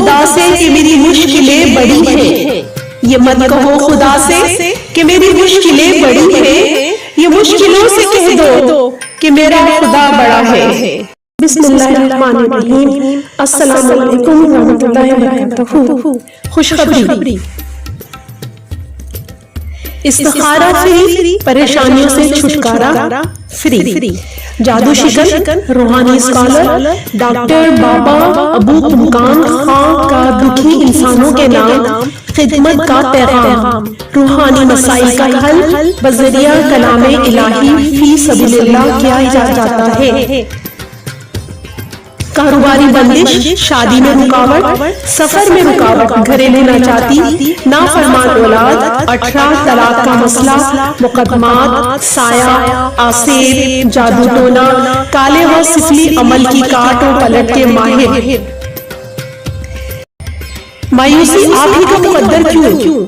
خدا سے کہ میری مشکلیں بڑی ہیں، یہ مت کہو خدا سے کہ میری مشکلیں بڑی ہیں، یہ مشکلوں سے کہہ دو کہ میرا خدا بڑا ہے۔ بسم اللہ الرحمن الرحیم۔ السلام علیکم ورحمۃ اللہ وبرکاتہ۔ خوشخبری، استخارہ فری، پریشانیوں سے چھٹکارا فری، جادو شکن روحانی اسکالر ڈاکٹر بابا ابو قمقان خان کا دکھی انسانوں کے نام خدمت کا پیغام، روحانی مسائل کا حل بذریعہ کلام الہی فی سبیل اللہ کیا جاتا ہے۔ کاروباری بندش، شادی میں رکاوٹ، سفر میں رکاوٹ، گھرے لینا چاہتی، نافرمان اولاد، 18 طلاق کا مسئلہ، مقدمات، سایہ، آسیب، جادو ٹونا، کالے و سفلی عمل کی کاٹ و پلٹ کے ماہر۔ مایوسی آپ ہی کا مقدر کیوں؟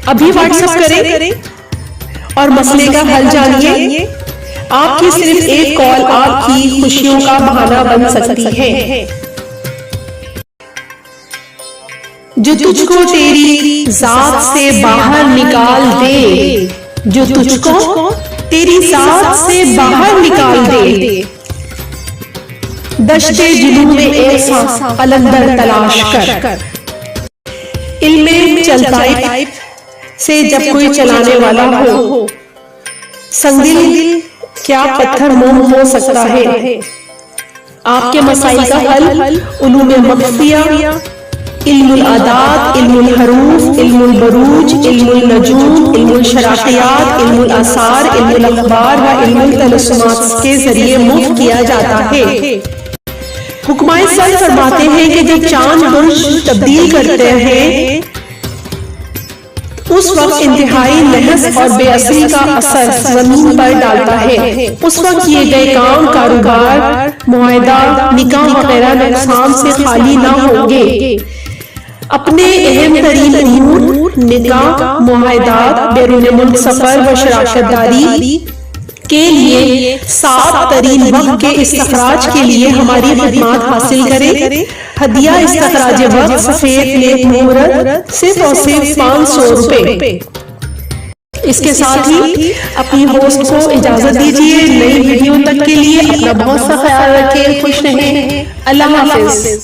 ابھی واٹس ایپ کریں اور مسئلے کا حل جانیے۔ آپ کی صرف ایک کال آپ کی خوشیوں کا بہانہ بن سکتی ہے۔ جو تجھ کو تیری ذات سے باہر نکال دے، جو تجھ کو تیری ذات سے باہر نکال دے، دشت جنوں میں ایسا قلندر تلاش کر۔ علم چلتا سے جب کوئی چلانے والا ہو، سنگدل کیا پتھر موم ہو سکتا ہے۔ آپ کے مسائل کا حل علوم مخفیہ، علم العادات، علم الحروف، علم البروج، علم النجوم، علم الشراقیات، علم الاثار، علم الاخبار و علم التلسمات کے ذریعے مفت کیا جاتا ہے۔ حکمائے سر فرماتے ہیں کہ جب چاند برج تبدیل کرتے ہیں اس وقت انتہائی نحس اور بے اصلی کا اثر زمین پر ڈالتا ہے۔ اس وقت کیے گئے کام، کاروبار، معاہدہ، نکاح وغیرہ نقصان سے خالی نہ ہوں گے۔ اپنے اہم ترین امور، نکاح، معاہدات، بیرون ملک سفر و شراکت داری کے لیے صاف ترین وقت کے استخراج کے لیے ہماری خدمات حاصل کریں۔ ہدیہ استخراج وقت سفید لیپ مہرت صرف اور صرف 500 روپے۔ اس کے ساتھ ہی اپنی ہوسٹ کو اجازت دیجیے۔ نئی ویڈیو تک کے لیے اپنا بہت سا خیال رکھیں، خوش رہیں، اللہ حافظ۔